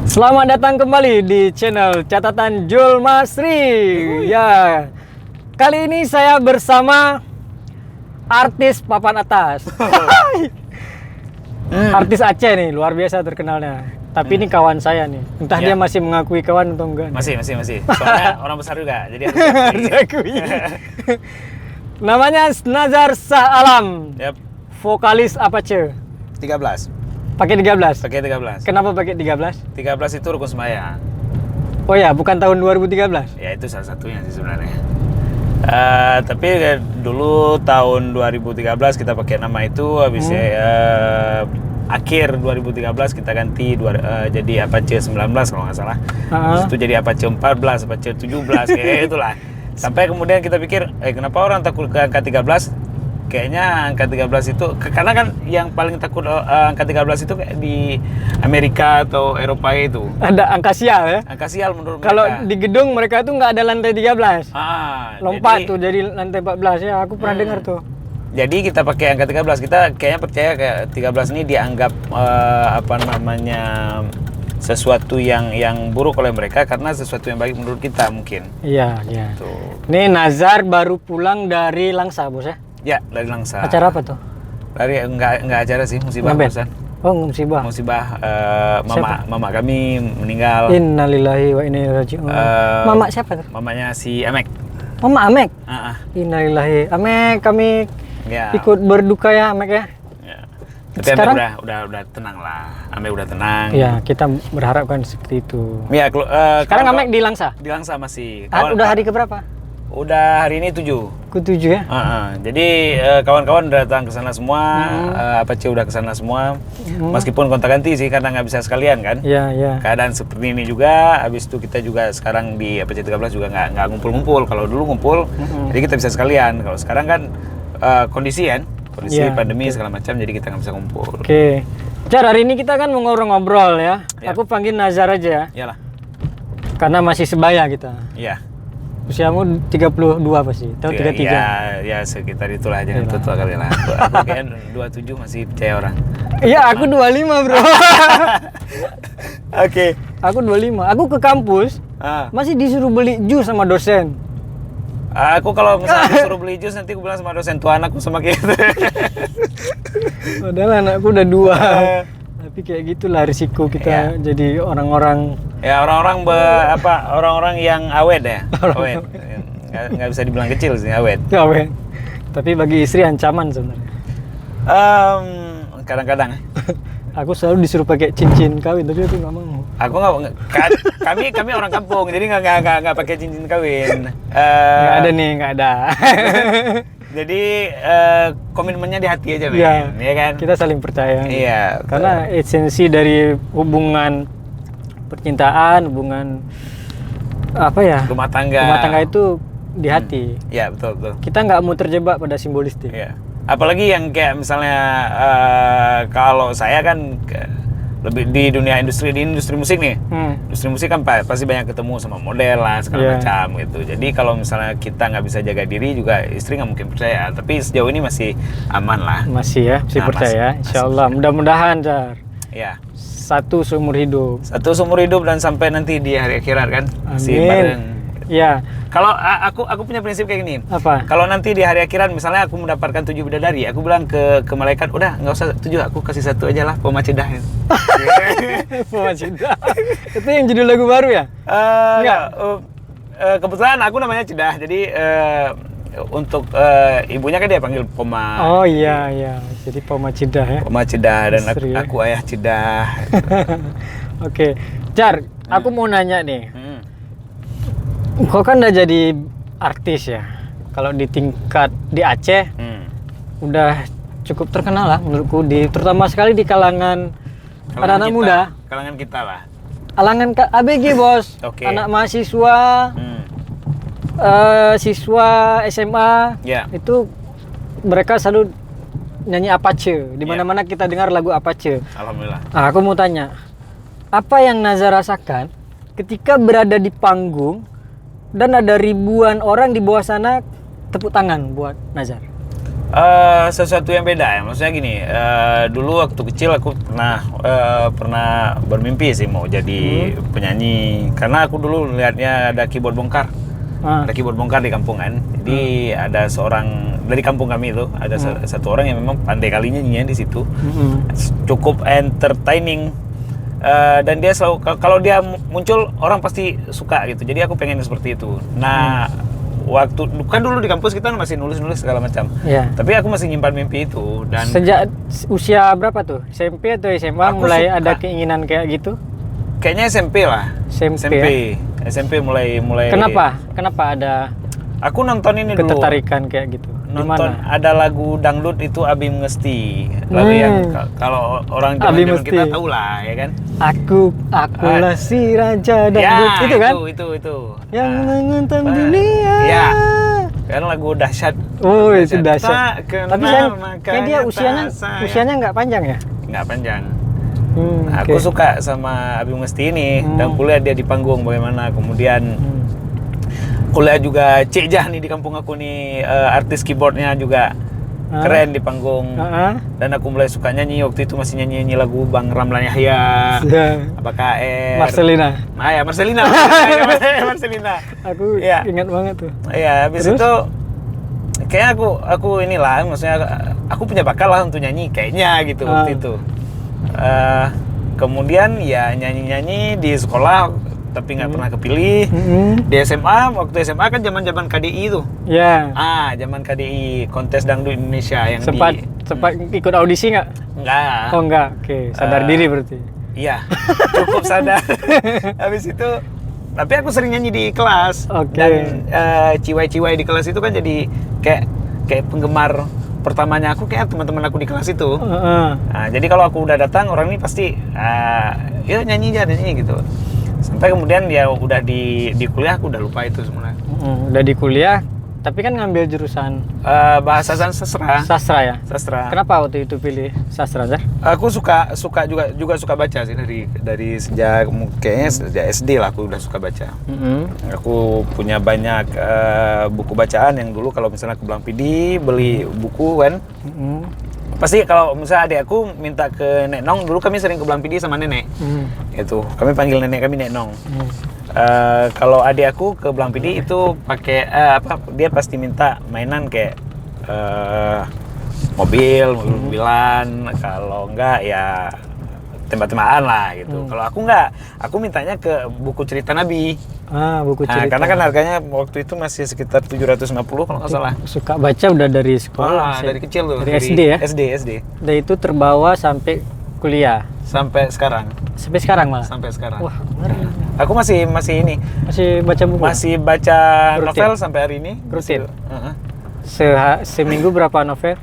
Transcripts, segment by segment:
Selamat datang kembali di channel Catatan Jul Masri. Ya, kali ini saya bersama artis papan atas. Artis Aceh nih, luar biasa terkenalnya. Tapi ini kawan saya nih. Entah dia masih mengakui kawan atau enggak. Masih. Soalnya orang besar juga, jadi Harus akui. Namanya Nazar Shah Alam. Yap. Vokalis Apache. 13. Pakai 13. Pakai 13. Kenapa pakai 13? 13 itu rukun sembahyang. Oh ya, bukan tahun 2013. Ya itu salah satunya sih sebenarnya. Tapi dulu tahun 2013 kita pakai nama itu, habis akhir 2013 kita ganti jadi Apache 19 kalau nggak salah. Terus itu jadi Apache 14, Apache 17 kayak itulah. Sampai kemudian kita pikir, kenapa orang takut ke angka 13? Kayaknya angka 13 itu, karena kan yang paling takut angka 13 itu kayak di Amerika atau Eropa itu. Ada angka sial ya? Angka sial menurut mereka. Kalau di gedung mereka tuh nggak ada lantai 13. Lompat jadi, tuh jadi lantai 14 ya, aku pernah dengar tuh. Jadi kita pakai angka 13, kita kayaknya percaya kayak 13 ini dianggap sesuatu yang buruk oleh mereka karena sesuatu yang baik menurut kita mungkin. Iya, iya. Tuh. Nih Nazar baru pulang dari Langsa, Bos ya? Ya, dari Langsa. Acara apa tuh? Dari enggak acara sih, musibah barusan. Oh, musibah. Musibah mama kami meninggal. Innalillahi wa inna ilaihi raji'un. Mama siapa tuh? Mamanya si Amek. Mama Amek. Innalillahi. Amek, kami ikut berduka ya, Amek ya. Tapi sekarang Amek udah tenang lah. Amek udah tenang. Iya, kita berharap kan seperti itu. Ya, sekarang Amek di Langsa? Di Langsa masih. Udah hari keberapa? Udah hari ini 7. Ke-7 ya? Jadi kawan-kawan udah datang ke sana semua, Apache udah ke sana semua. Meskipun kontak-ganti sih karena nggak bisa sekalian kan. Iya, iya. Keadaan seperti ini juga, habis itu kita juga sekarang di Apache 13 juga nggak ngumpul-ngumpul. Kalau dulu ngumpul, jadi kita bisa sekalian. Kalau sekarang kan kondisi pandemi segala macam, jadi kita nggak bisa ngumpul. Oke. Jar, hari ini kita kan mau ngobrol ya. Aku panggil Nazar aja ya. Iyalah. Karena masih sebaya kita. Iya. Usiamu 32 pasti, atau 33? Ya sekitar itulah, jangan tua kali lah. Aku kayaknya 27 masih percaya orang. Iya, aku 25 bro. Oke. Aku 25, aku ke kampus, masih disuruh beli jus sama dosen. Aku kalau misalnya disuruh beli jus, nanti aku bilang sama dosen, tua anakku sama gitu. Padahal anakku udah 2. Tapi kayak gitulah risiko kita jadi orang-orang. Ya orang-orang yang awet ya. Awet. Nggak bisa dibilang kecil sih, awet. Awet. Tapi bagi istri ancaman sebenarnya. Kadang-kadang. Aku selalu disuruh pakai cincin kawin, tapi aku nggak mau. Aku nggak. Kami orang kampung, jadi nggak pakai cincin kawin. Nggak ada nih, nggak ada. Jadi komitmennya di hati aja, ya kan? Kita saling percaya. Iya. Karena esensi dari hubungan percintaan, hubungan rumah tangga itu di hati. Iya, betul. Kita nggak mau terjebak pada simbolistik. Iya. Apalagi yang kayak misalnya kalau saya kan lebih di dunia industri musik nih. Industri musik kan pasti banyak ketemu sama model lah segala macam gitu. Jadi kalau misalnya kita nggak bisa jaga diri juga istri nggak mungkin percaya. Tapi sejauh ini masih aman lah. Masih ya, masih percaya. Insya Allah. Mudah-mudahan, Jar. Ya. Satu seumur hidup dan sampai nanti di hari akhirat kan. Masih bareng. Ya. Kalau aku punya prinsip kayak gini. Apa? Kalau nanti di hari akhirat misalnya aku mendapatkan 7 bidadari, aku bilang ke malaikat, udah nggak usah 7, aku kasih 1 aja lah, Pomacedah. Pomacedah. Itu yang judul lagu baru ya? Enggak. Kebetulan aku namanya Cedah, jadi untuk ibunya kan dia panggil Poma. Oh iya. Jadi Pomacedah ya. Pomacedah dan aku ayah Cedah. Oke. Jar, aku mau nanya nih. Kau kan udah jadi artis ya. Kalau di tingkat di Aceh, udah cukup terkenal lah menurutku, terutama sekali di kalangan anak-anak muda. Kalangan kita lah. Kalangan ABG bos. Anak mahasiswa, siswa SMA, itu mereka selalu nyanyi Apache. Di mana-mana kita dengar lagu Apache. Alhamdulillah. Nah, aku mau tanya, apa yang Nazar rasakan ketika berada di panggung dan ada ribuan orang di bawah sana tepuk tangan buat Nazar? Sesuatu yang beda ya, maksudnya gini, dulu waktu kecil aku pernah bermimpi sih mau jadi penyanyi, karena aku dulu lihatnya ada keyboard bongkar, ada keyboard bongkar di kampung kan, jadi ada seorang dari kampung kami itu, ada satu orang yang memang pandai kali nyanyinya di situ, cukup entertaining, dan dia selalu kalau dia muncul orang pasti suka gitu, jadi aku pengen seperti itu. Nah waktu kan dulu di kampus kita masih nulis segala macam. Tapi aku masih nyimpan mimpi itu. Dan sejak usia berapa tuh? SMP atau SMA mulai suka. Ada keinginan kayak gitu? Kayaknya SMP lah. SMP mulai. Kenapa ada? Aku nonton ini dulu. Ketertarikan kayak gitu. Nonton ada lagu dangdut itu Abim Ngesti. Lagu yang kalau orang zaman kita tahu lah ya kan. Akulah si raja dangdut itu kan? Itu. Yang mengentam dunia. Ya. Kan lagu dahsyat. Oh, itu dahsyat. Tapi kayak dia usianya nggak panjang ya? Nggak panjang. Aku suka sama Abim Ngesti ini dan kuliah dia di panggung bagaimana, kemudian kuliah juga Cik Jah nih di kampung aku nih, artis keyboardnya juga keren di panggung. Dan aku mulai suka nyanyi, waktu itu masih nyanyi lagu Bang Ramlan Yahya, apa KR, Marcelina. Marcelina. Marcelina. Aku ingat banget tuh. Iya, habis itu kayaknya aku inilah, maksudnya aku punya bakal lah untuk nyanyi kayaknya gitu waktu itu. Kemudian ya nyanyi di sekolah tapi nggak pernah kepilih. Di SMA, waktu SMA kan zaman KDI tuh. Zaman KDI, kontes dangdut Indonesia yang sempat ikut audisi nggak? Nggak. Oh nggak, oke. Sadar diri berarti. Iya, cukup sadar. Habis itu, tapi aku sering nyanyi di kelas. Dan ciwai-ciwai di kelas itu kan jadi kayak penggemar pertamanya aku, kayak teman-teman aku di kelas itu. Nah, jadi kalau aku udah datang, orang ini pasti, yuk nyanyi gitu. Sampai kemudian ya udah di kuliah aku udah lupa itu semuanya. Udah di kuliah, tapi kan ngambil jurusan bahasa sastra. Sastra ya? Sastra. Kenapa waktu itu pilih sastra, Zah? Aku suka juga suka baca sih dari sejak kayaknya sejak SD lah aku udah suka baca. Aku punya banyak buku bacaan yang dulu kalau misalnya ke Belang Pidi beli buku kan. Pasti kalau misalnya adik aku minta ke Nek Nong, dulu kami sering ke Belang Pidi sama nenek. Itu kami panggil nenek kami Nek Nong. Kalau adik aku ke Belang Pidi itu pakai dia pasti minta mainan kayak mobilan, kalau enggak ya tembak-tembakan lah gitu. Kalau aku enggak, aku mintanya ke buku cerita Nabi. Buku cerita. Karena kan harganya waktu itu masih sekitar 750 kalau nggak salah. Suka baca udah dari sekolah. Dari kecil tuh. Dari SD ya? SD. Dan itu terbawa sampai kuliah. Sampai sekarang. Sampai sekarang malah. Sampai sekarang. Wah, aku masih ini. Masih baca buku. Masih baca novel sampai hari ini. Rutin. Seminggu berapa novel?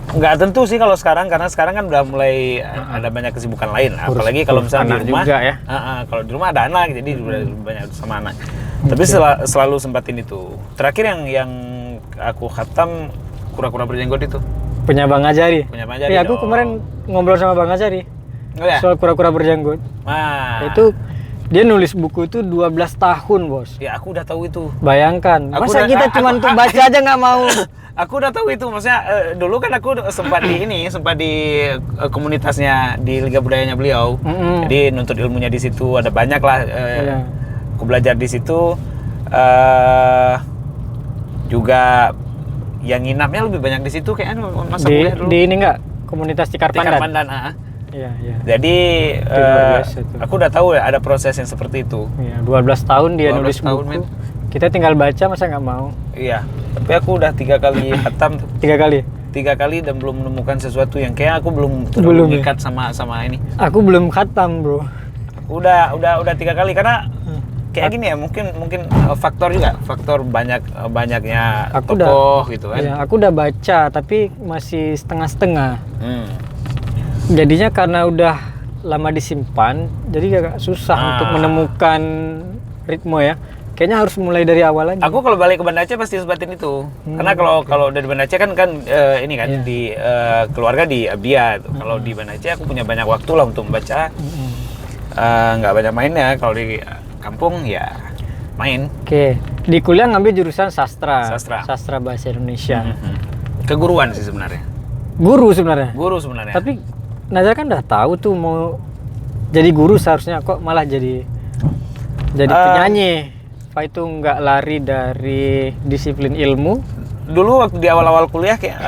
Nggak tentu sih kalau sekarang, karena sekarang kan udah mulai ada banyak kesibukan lain. Apalagi kalau misalnya di rumah. Juga, ya? Kalau di rumah ada anak, jadi udah banyak sama anak. Tapi selalu sempatin itu. Terakhir yang aku khatam Kura-Kura Berjenggot itu. Punya Bang Ajari. Ya, aku kemarin ngobrol sama Bang Ajari. Soal Kura-Kura Berjenggot. Itu dia nulis buku itu 12 tahun, Bos. Ya, aku udah tahu itu. Bayangkan. Masa kita cuma untuk baca aja nggak mau. Aku udah tahu itu, maksudnya dulu kan aku sempat di komunitasnya di Liga Budayanya beliau. Jadi nuntut ilmunya di situ, ada banyak lah. Aku belajar di situ. Juga yang nginapnya lebih banyak di situ kayaknya masa kuliah dulu. Di ini nggak? Komunitas Tikar Pandan. Iya. Jadi aku udah tahu ya ada proses yang seperti itu. Iya, 12 tahun dia nulis buku. Kita tinggal baca, masa nggak mau? Iya, tapi aku udah 3 kali khatam. 3 kali? 3 kali dan belum menemukan sesuatu yang kayak aku belum mengikat sama ini. Aku belum khatam, bro. Udah 3 kali karena kayak gini ya, mungkin faktor banyaknya tokoh gitu kan. Iya, aku udah baca tapi masih setengah-setengah. Jadinya karena udah lama disimpan, jadi agak susah untuk menemukan ritme ya. Kayaknya harus mulai dari awal lagi. Aku kalau balik ke Banda Aceh pasti sebatin itu. Karena kalau dari Banda Aceh kan ini kan di keluarga di Abdia. Kalau di Banda Aceh aku punya banyak waktu lah untuk membaca. Nggak banyak mainnya. Kalau di kampung ya main. Oke. Di kuliah ngambil jurusan sastra. Sastra bahasa Indonesia. Keguruan sih sebenarnya. Guru sebenarnya. Tapi Nazar kan udah tahu tuh mau jadi guru seharusnya, kok malah jadi penyanyi. Apa itu nggak lari dari disiplin ilmu? Dulu waktu di awal-awal kuliah kayak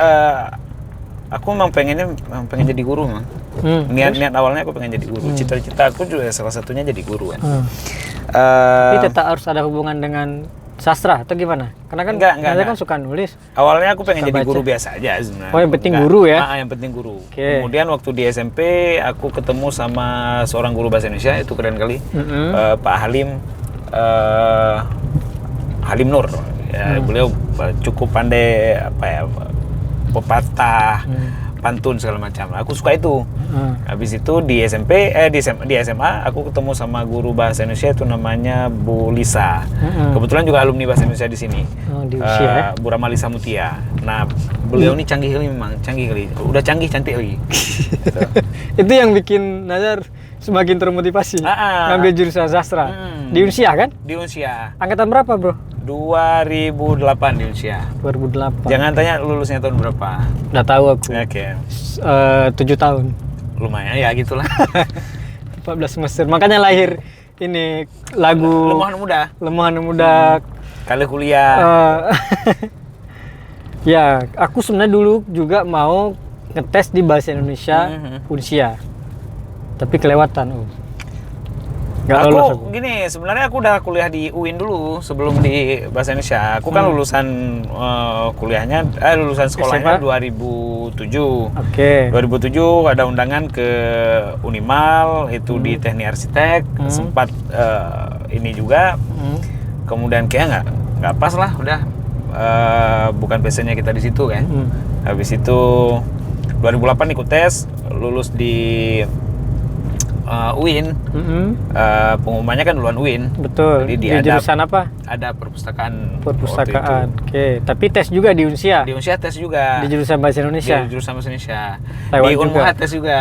aku memang pengen jadi guru memang. Niat awalnya aku pengen jadi guru. Cita-cita aku juga salah satunya jadi guru kan. Tapi tetap harus ada hubungan dengan sastra atau gimana? Karena kan Nazar kan suka nulis. Awalnya aku pengen jadi guru biasa aja sebenarnya. Oh, yang penting guru ya? Yang penting guru. Kemudian waktu di SMP aku ketemu sama seorang guru bahasa Indonesia, itu keren kali. Pak Halim Nur. Ya, beliau cukup pandai pepatah, pantun segala macam. Aku suka itu. Habis itu di di SMA aku ketemu sama guru bahasa Indonesia itu namanya Bu Lisa. Kebetulan juga alumni bahasa Indonesia di sini. Di usia, Bu Ramalisa Mutia. Nah, beliau ini canggih kali memang, Udah canggih, cantik lagi. Gitu. Itu yang bikin Nazar semakin termotivasi ngambil jurusan sastra. Di Unsia kan? Di Unsia. Angkatan berapa, Bro? 2008 di Unsia. 2008. Jangan tanya lulusnya tahun berapa. Udah tahu aku. Oke. 7 tahun. Lumayan ya gitulah. 14 semester. Makanya lahir ini lagu Lemahan Muda. Kali kuliah. Ya, aku sebenarnya dulu juga mau ngetes di bahasa Indonesia Unsia. Tapi kelewatan. Nggak lolos aku. Gini, sebenarnya aku udah kuliah di UIN dulu sebelum di bahasa Indonesia. Aku kan lulusan lulusan sekolahnya 2007. Oke. 2007 ada undangan ke Unimal itu di Teknik Arsitek. Sempat ini juga. Kemudian kayak nggak pas lah, udah bukan passionnya kita di situ kan. Habis itu 2008 ikut tes, lulus di UIN. Pengumumannya kan duluan UIN. Betul. Di jurusan apa? Ada perpustakaan. Oke. Tapi tes juga di Unsia. Di Unsia tes juga. Di jurusan bahasa Indonesia. Di jurusan bahasa Indonesia. Lewat di Unmuha tes juga.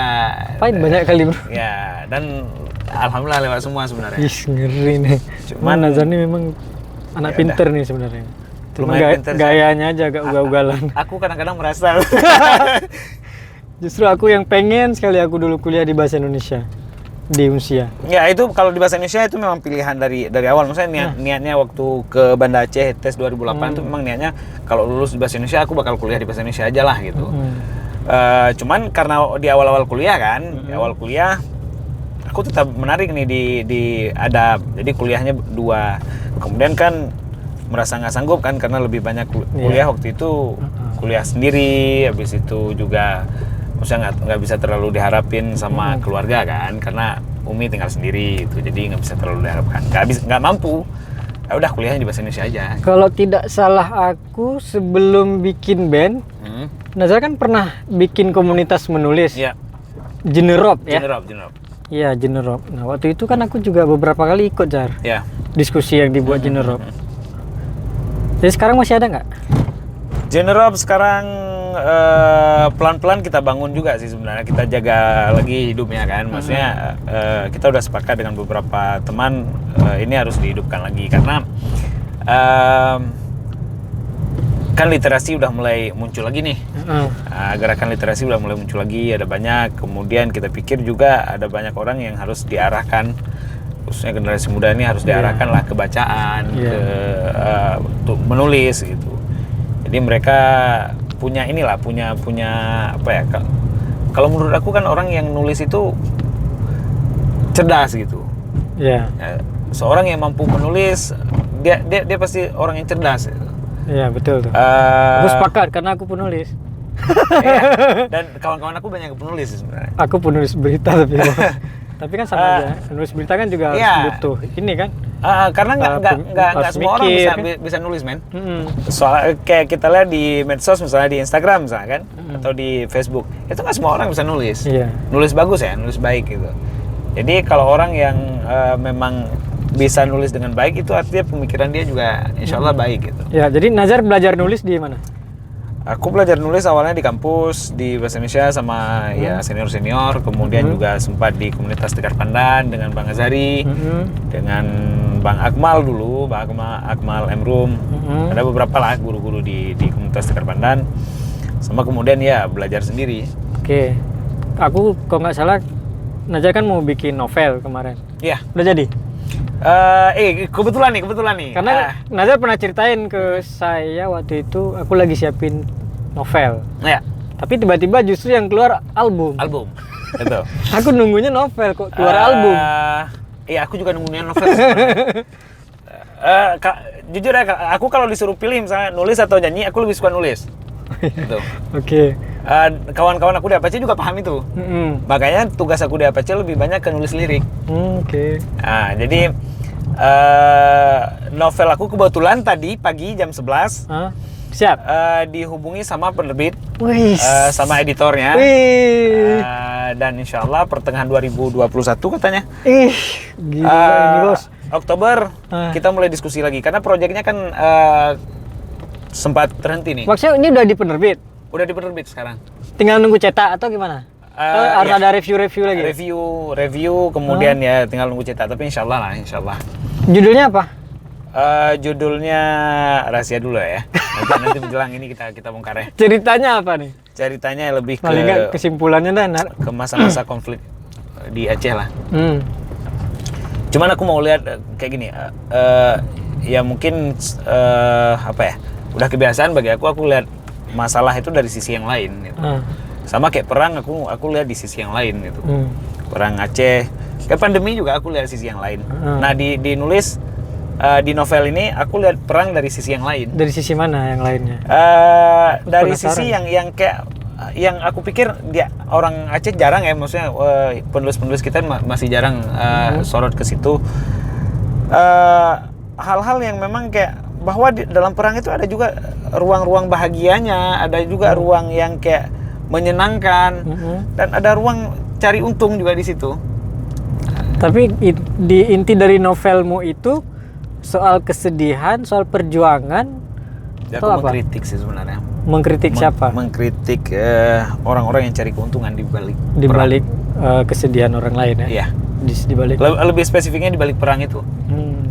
Banyak kali, Bro. Ya, dan alhamdulillah lewat semua sebenarnya. Ngeri nih. Cuman Nazar ini memang anak pinter nih sebenarnya. Cuma gayanya aja agak ugal-ugalan. Aku kadang-kadang merasa. Justru aku yang pengen sekali aku dulu kuliah di bahasa Indonesia. Di Unsia. Ya itu kalau di bahasa Indonesia itu memang pilihan dari awal. Maksudnya niatnya waktu ke Banda Aceh tes 2008 itu memang niatnya kalau lulus di bahasa Indonesia aku bakal kuliah di bahasa Indonesia aja lah gitu. Cuman karena di awal-awal kuliah kan, di awal kuliah aku tetap menarik nih di adab. Jadi kuliahnya 2. Kemudian kan merasa nggak sanggup kan karena lebih banyak kuliah waktu itu kuliah sendiri. Habis itu juga maksudnya nggak bisa terlalu diharapin sama keluarga kan, karena Umi tinggal sendiri itu, jadi nggak bisa terlalu diharapkan, nggak mampu. Ya udah kuliahnya di bahasa Indonesia aja. Kalau tidak salah aku sebelum bikin band, Nazar kan pernah bikin komunitas menulis. Iya. Generop ya. Generop. Iya, Generop. Nah waktu itu kan aku juga beberapa kali ikut, Jar. Iya. Diskusi yang dibuat Generop. Jadi sekarang masih ada nggak? Generop sekarang pelan-pelan kita bangun juga sih sebenarnya, kita jaga lagi hidupnya kan, maksudnya kita udah sepakat dengan beberapa teman ini harus dihidupkan lagi karena kan literasi udah mulai muncul lagi nih. Gerakan literasi udah mulai muncul lagi, ada banyak. Kemudian kita pikir juga ada banyak orang yang harus diarahkan, khususnya generasi muda ini harus diarahkan lah ke bacaan, ke untuk menulis gitu. Jadi mereka punya apa ya, kalau menurut aku kan orang yang nulis itu cerdas gitu. Iya. Seorang yang mampu menulis dia pasti orang yang cerdas gitu. Iya, betul tuh. Aku sepakat karena aku penulis. Iya. Dan kawan-kawan aku banyak penulis sebenarnya. Aku penulis berita tapi kan sama aja. Penulis berita kan juga harus butuh ini kan. Karena nggak semua orang bisa nulis, men. Soal kayak kita lihat di medsos misalnya, di Instagram misalnya kan, atau di Facebook, itu nggak semua orang bisa nulis. Nulis bagus ya, nulis baik gitu. Jadi kalau orang yang memang bisa nulis dengan baik, itu artinya pemikiran dia juga insya Allah baik gitu. Ya, jadi Nazar belajar nulis di mana? Aku belajar nulis awalnya di kampus, di bahasa Indonesia sama ya senior-senior, kemudian juga sempat di komunitas Tegar Pandan dengan Bang Azari, dengan Bang Akmal dulu, Mbak Akmal Emrum, ada beberapa lah guru-guru di komunitas Tekar Pandan. Sama kemudian ya belajar sendiri. Oke. Aku kalau nggak salah Najar kan mau bikin novel kemarin. Iya. Udah jadi? Kebetulan nih. Karena Najar pernah ceritain ke saya waktu itu aku lagi siapin novel. Ya. Tapi tiba-tiba justru yang keluar album. Betul. Aku nunggunya novel kok keluar album. Iya, aku juga nunggunya novel. Jujur ya, aku kalau disuruh pilih misalnya nulis atau nyanyi, aku lebih suka nulis. Gitu. Oke. Kawan-kawan aku di Apache juga paham itu. Makanya tugas aku di Apache lebih banyak ke nulis lirik. Oke. Nah, jadi novel aku kebetulan tadi pagi jam 11 siap. Dihubungi sama penerbit, sama editornya. Dan insya Allah pertengahan 2021 katanya. Gila ini bos. Oktober kita mulai diskusi lagi karena proyeknya kan sempat terhenti nih. Maksudnya ini udah di penerbit? Udah di penerbit sekarang. Tinggal nunggu cetak atau gimana? Harus ada review lagi? Review kemudian ya tinggal nunggu cetak. Tapi insya Allah. Judulnya apa? Judulnya rahasia dulu ya. Nanti menjelang ini kita bongkar ya. Ceritanya apa nih? Ceritanya lebih paling nggak kesimpulannya ke masa-masa konflik di Aceh lah. Cuman aku mau lihat kayak gini. Ya mungkin udah kebiasaan bagi aku lihat masalah itu dari sisi yang lain gitu. Sama kayak perang aku lihat di sisi yang lain gitu. Perang Aceh, kayak pandemi juga aku lihat sisi yang lain. Nah di di novel ini aku lihat perang dari sisi yang lain. Dari sisi mana yang lainnya? Dari sisi yang kayak yang aku pikir dia orang Aceh jarang ya, maksudnya penulis-penulis kita masih jarang sorot ke situ. Hal-hal yang memang kayak bahwa dalam perang itu ada juga ruang-ruang bahagianya, ada juga ruang yang kayak menyenangkan, dan ada ruang cari untung juga di situ. Tapi di inti dari novelmu itu soal kesedihan, soal perjuangan, aku mengkritik sih sebenarnya. Mengkritik siapa? Mengkritik orang-orang yang cari keuntungan di balik kesedihan orang lain ya. Iya. Di balik. Lebih spesifiknya di balik perang itu.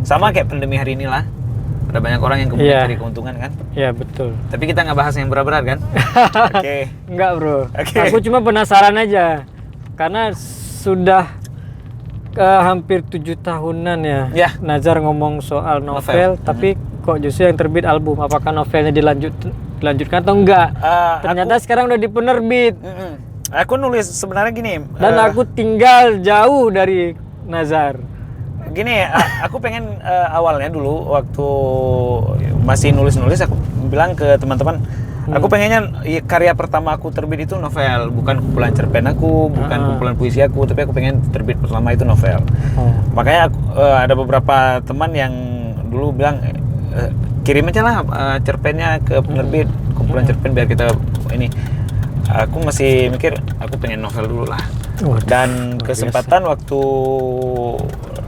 Sama kayak pandemi hari ini lah. Ada banyak orang yang kemudian cari keuntungan kan? Iya betul. Tapi kita nggak bahas yang berat-berat kan? Oke. Enggak bro. Aku cuma penasaran aja. Karena sudah hampir 7 tahunan ya. Najar ngomong soal novel. Tapi kok justru yang terbit album? Apakah novelnya dilanjutkan atau enggak? Ternyata sekarang udah di penerbit. Aku nulis sebenarnya gini. Dan aku tinggal jauh dari Nazar. Gini, aku pengen awalnya dulu waktu masih nulis-nulis aku bilang ke teman-teman, aku pengennya karya pertama aku terbit itu novel, bukan kumpulan cerpen aku, bukan kumpulan puisi aku, tapi aku pengen terbit pertama itu novel. Makanya ada beberapa teman yang dulu bilang kirim aja lah cerpennya ke penerbit, kumpulan cerpen biar kita ini. Aku masih mikir aku pengen novel dulu lah. Dan kesempatan waktu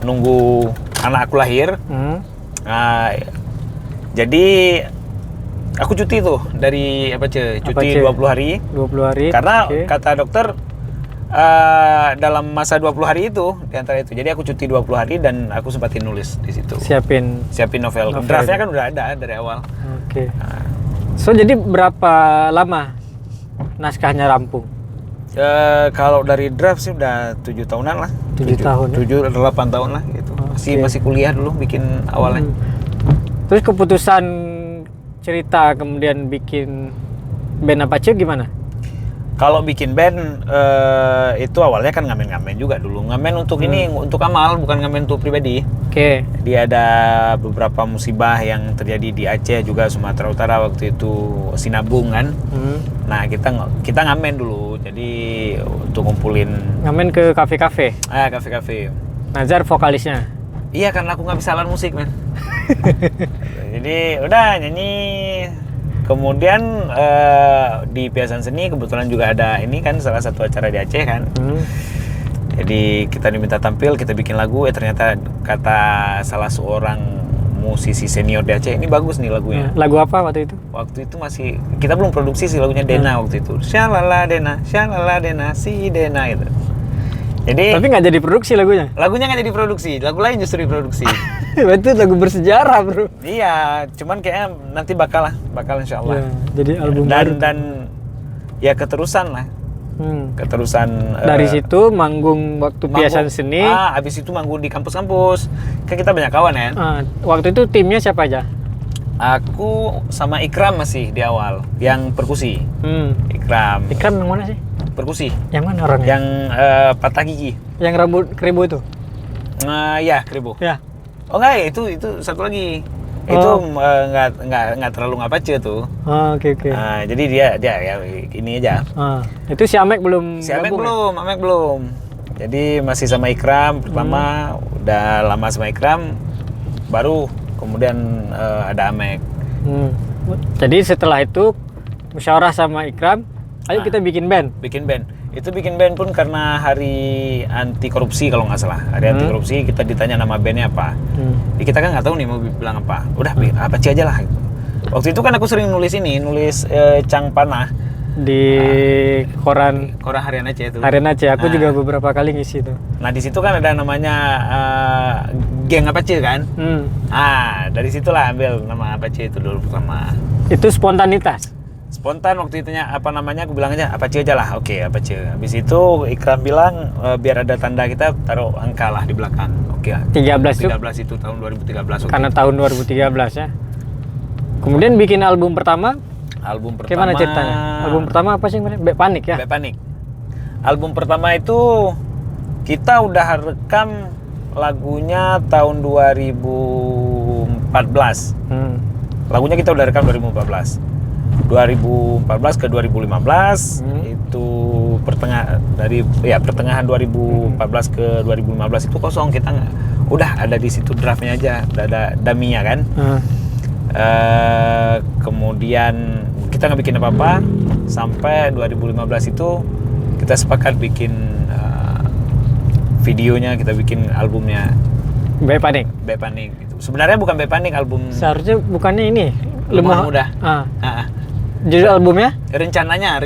nunggu anak aku lahir, jadi aku cuti tuh dari cuti 20 hari. 20 hari. Karena kata dokter dalam masa 20 hari itu di antara itu. Jadi aku cuti 20 hari dan aku sempatin nulis di situ. Siapin novel. Draftnya kan udah ada dari awal. So jadi berapa lama naskahnya rampung? Kalau dari draft sih udah 7 tahunan lah. 7 tahun? 7-8 tahun lah gitu. Masih kuliah dulu bikin awalnya. Terus keputusan cerita kemudian bikin band Apache gimana? Kalau bikin band itu awalnya kan ngamen-ngamen juga dulu. Ngamen untuk ini, untuk amal, bukan ngamen untuk pribadi. Dia ada beberapa musibah yang terjadi di Aceh juga, Sumatera Utara waktu itu sinabung kan. Nah kita ngamen dulu, jadi untuk ngumpulin. Ngamen ke kafe-kafe? Kafe-kafe. Nazar vokalisnya? Iya, karena aku nggak bisa alat musik men. Jadi udah nyanyi. Kemudian di Piasan Seni kebetulan juga ada ini kan salah satu acara di Aceh kan. Jadi kita diminta tampil, kita bikin lagu. Ternyata kata salah seorang musisi senior di Aceh, ini bagus nih lagunya. Lagu apa waktu itu? Waktu itu masih kita belum produksi sih lagunya Dena waktu itu. Shalala Dena, si Dena gitu. Jadi Tapi nggak jadi produksi lagunya. lagunya nggak jadi produksi, lagu lain justru diproduksi. Itu lagu bersejarah, Bro. Iya, cuman kayaknya nanti bakal insya Allah. Ya, jadi album baru. Dan ya keterusan lah. Keterusan Dari situ manggung waktu Piasan Seni. Abis itu manggung di kampus-kampus. Kan kita banyak kawan ya. Waktu itu timnya siapa aja? Aku sama Ikram masih di awal, yang perkusi. Ikram Ikram yang mana sih? perkusi. Yang mana orangnya? Yang patah gigi. Yang rambut keribu itu? Ya, Kribo. Ya. Oh enggak, itu satu lagi. Itu nggak terlalu ngapace tuh. Oke. Jadi dia ya ini aja. Itu si Amek belum Si Amek gabung, belum, Amek belum. Jadi masih sama Ikram pertama, udah lama sama Ikram, baru kemudian ada Amek. Jadi setelah itu musyawarah sama Ikram, ayo kita bikin band. Bikin band. Itu bikin band pun karena hari anti korupsi kalau nggak salah. Hari anti korupsi kita ditanya nama bandnya apa. Jadi kita kan nggak tahu nih mau bilang apa. Udah apa aja lah. Gitu. Waktu itu kan aku sering nulis Cang Panah Di koran Harian Aceh itu. Harian Aceh, aku juga beberapa kali ngisi itu. Nah di situ kan ada namanya geng Apache kan. Dari situlah ambil nama Apache itu dulu pertama. Itu spontanitas. Spontan waktu itunya aku bilang aja Apache aja lah. Oke, Apache. Habis itu Ikram bilang biar ada tanda kita taruh angka lah di belakang. Oke. 13 itu tahun 2013. Karena tahun 2013 ya. Kemudian bikin album pertama. Album pertama. Gimana ceritanya? Album pertama apa sih? Bek Panik ya? Bek Panik. Album pertama itu kita udah rekam lagunya tahun 2014. Lagunya kita udah rekam 2014 ke 2015 itu pertengahan 2014 ke 2015 itu kosong, kita udah ada di situ draftnya aja, udah ada dummy-nya kan. Kemudian kita nggak bikin apa-apa sampai 2015 itu kita sepakat bikin videonya, kita bikin albumnya Bek Panik gitu. Sebenarnya bukan Bek Panik album. Seharusnya bukannya ini Lemah Muda. Judul albumnya? Rencananya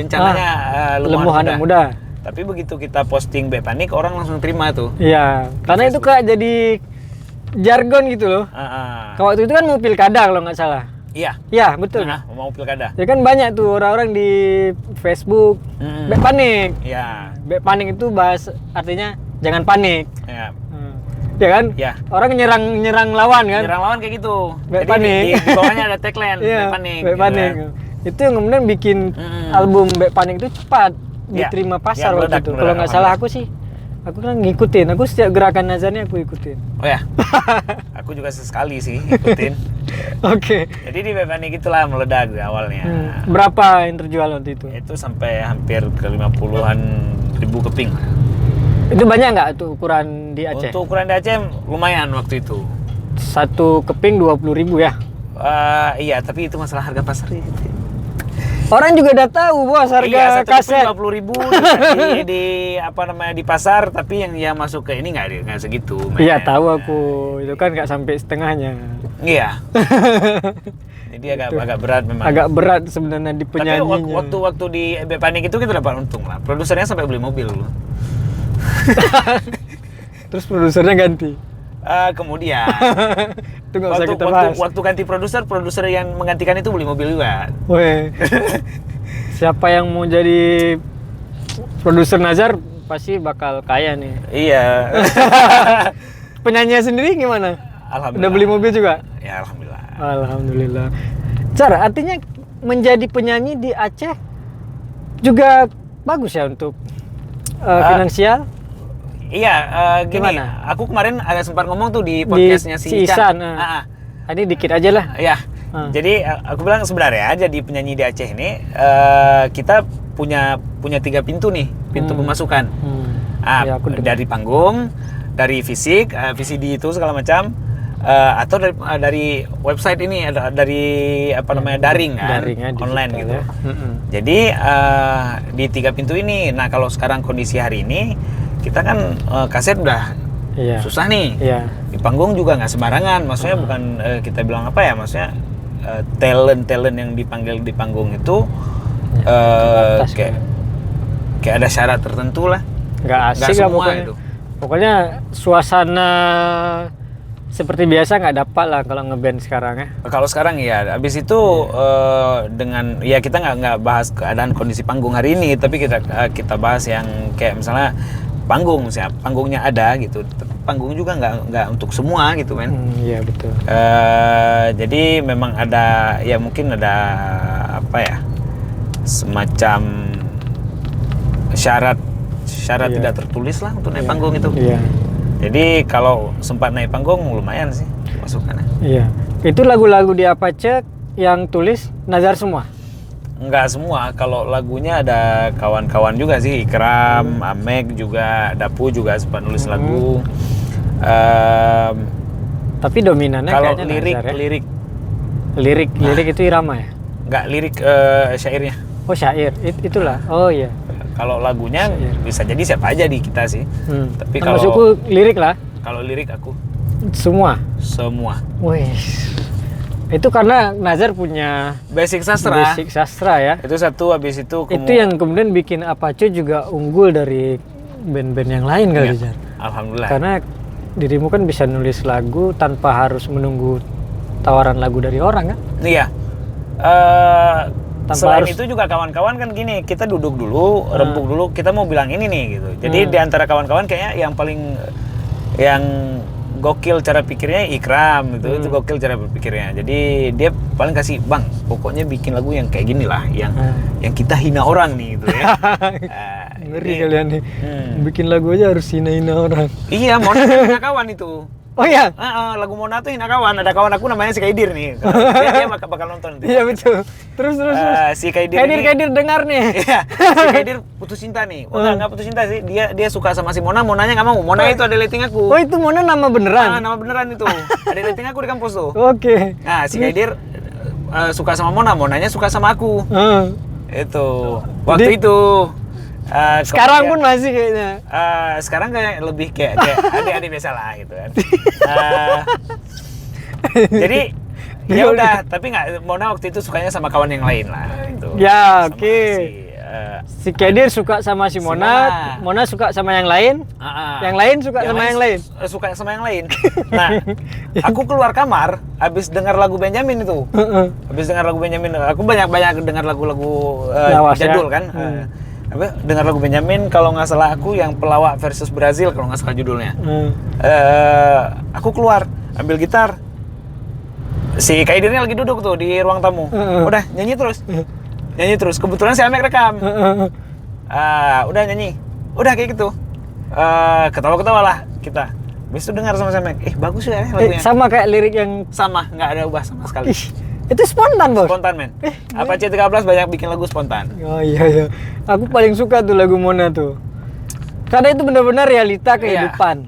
Lemah Muda. Tapi begitu kita posting Bek Panik, orang langsung terima tuh. Iya, karena itu kayak jadi jargon gitu loh. Waktu itu kan mau pilkada kalau nggak salah. Iya. Iya, betul. Mau pilkada. Ya kan banyak tuh orang-orang di Facebook Bek Panik. Iya. Bek Panik itu artinya jangan panik. Iya. Ya kan? Ya. Orang nyerang lawan kan? Nyerang lawan kayak gitu. Bek Jadi Panik. Di bawahnya ada tagline Bek Panik. Bek Panik. Gitu. Itu yang kemudian bikin album Bek Panik itu cepat diterima pasar waktu itu. Kalau nggak salah aku kan ngikutin. Aku setiap gerakan Nazarnya aku ikutin. Oh ya. Aku juga sesekali sih ikutin. Oke. Jadi di Bek Panik itulah meledak awalnya. Berapa yang terjual waktu itu? Itu sampai hampir ke 50-an ribu keping. Itu banyak nggak tuh ukuran di Aceh? Untuk ukuran di Aceh lumayan waktu itu. Satu keping 20.000 ya? Iya, tapi itu masalah harga pasar gitu. Orang juga udah tahu bos harga kaset. 20.000 di pasar, tapi yang masuk ke ini nggak segitu. Iya tahu aku, itu kan nggak sampai setengahnya. Iya. Jadi agak berat memang. Agak berat sebenarnya di penyanyinya. Tapi waktu di Bek Panik itu kita dapat untung lah. Produsernya sampai beli mobil loh. Terus produsernya ganti. Kemudian itu nggak usah kita bahas. Waktu ganti produser yang menggantikan itu beli mobil juga. Weh. Siapa yang mau jadi produser Nazar pasti bakal kaya nih. Iya. Penyanyi sendiri gimana? Alhamdulillah. Udah beli mobil juga? Ya alhamdulillah. Alhamdulillah. Cara artinya menjadi penyanyi di Aceh juga bagus ya untuk finansial. Iya, gini. Gimana? Aku kemarin ada sempat ngomong tuh di podcastnya si Ican. Ini dikit aja lah. Ya. Jadi aku bilang sebenarnya jadi penyanyi di Aceh ini kita punya 3 pintu nih, pintu pemasukan. Ya, dari panggung, dari fisik, VCD itu segala macam, atau dari website ini, dari daring kan, online gitu. Ya. Jadi di 3 pintu ini, nah kalau sekarang kondisi hari ini kita kan kaset udah susah nih. Di panggung juga nggak sembarangan, maksudnya bukan kita bilang apa ya, maksudnya talent yang dipanggil di panggung itu kayak ada syarat tertentu lah. nggak Nggak asik lah semua pokoknya. itu. Pokoknya suasana seperti biasa nggak dapat lah kalau ngeband sekarang ya. Kalau sekarang ya, abis itu dengan ya kita nggak bahas keadaan kondisi panggung hari ini, tapi kita bahas yang kayak misalnya panggung, misalnya panggungnya ada gitu, tapi panggung juga nggak untuk semua gitu men. Iya betul. Jadi memang ada ya mungkin ada apa ya semacam syarat tidak tertulis lah untuk naik panggung itu. Iya. Jadi kalau sempat naik panggung lumayan sih masukannya. Iya. Itu lagu-lagu di Apache yang tulis Nazar semua. Enggak semua, kalau lagunya ada kawan-kawan juga sih, Ikram, Amek juga, Dapu juga sempat nulis lagu. Tapi dominannya Kalau kayaknya lirik, Nazar ya. lirik, Lirik itu irama ya? enggak lirik syairnya. Oh syair, itulah. Oh iya. Kalau lagunya Syair. bisa jadi siapa aja di kita sih. Tapi kalau Maksudku lirik lah. kalau lirik aku Semua. semua. Wih. Itu karena Nazar punya Basic sastra. basic sastra ya. Itu satu, habis itu Itu yang kemudian bikin Apache juga unggul dari band-band yang lain kali Jar. Alhamdulillah. Karena dirimu kan bisa nulis lagu tanpa harus menunggu tawaran lagu dari orang kan? Iya. Tanpa Selain harus- itu juga kawan-kawan kan gini, kita duduk dulu, rembuk dulu, kita mau bilang ini nih gitu. Jadi di antara kawan-kawan kayaknya yang gokil cara pikirnya Ikram itu gokil cara berpikirnya. Jadi dia paling kasih, "Bang, pokoknya bikin lagu yang kayak gini lah, yang kita hina orang nih gitu ya." Ngeri kalian nih. Bikin lagu aja harus hina-hina orang. Iya, Mona kan hina kawan itu. Oh iya. Lagu Mona tuh hina kawan. Ada kawan aku namanya si Kaidir nih. Dia bakal nonton itu. Iya betul. Terus. Si Kaidir ini- Kaidir dengar nih. Iya, si Kaidir putus cinta nih. Oh, enggak putus cinta sih. Dia suka sama si Mona, Monanya nggak mau. Mona itu ada lighting aku. Oh itu Mona nama beneran. Nama beneran itu. Ada lighting aku di kampus tuh. Oke. Nah, si Kaidir suka sama Mona, Monanya suka sama aku. Itu. Waktu Jadi- itu. Sekarang pun kemudian- masih kayaknya. sekarang kayak lebih kayak adik-adik biasa lah gitu kan. Jadi ya udah, tapi nggak, Mona waktu itu sukanya sama kawan yang lain lah itu. Ya, Sama oke. Si Kaidir suka sama si Mona, Mona suka sama yang lain, yang lain suka sama yang lain. Suka sama yang lain. Nah, aku keluar kamar habis dengar lagu Benjamin itu. Habis dengar lagu Benjamin, aku banyak dengar lagu-lagu Lawas, jadul ya? kan. Dengar lagu Benjamin, kalau nggak salah aku yang Pelawak versus Brazil kalau nggak salah judulnya. Aku keluar ambil gitar. Si Kaidirnya lagi duduk tuh di ruang tamu. Udah nyanyi terus. Kebetulan si Amek rekam. Udah nyanyi. Udah kayak gitu. Ketawa-ketawa lah kita. Habis itu dengar sama si Amek. Bagus ya lagunya. Sama kayak lirik yang Sama, nggak ada ubah sama sekali. itu spontan bos. Spontan men. Apache 13 banyak bikin lagu spontan. Oh iya. Aku paling suka tuh lagu Mona tuh. Karena itu benar-benar realita kehidupan.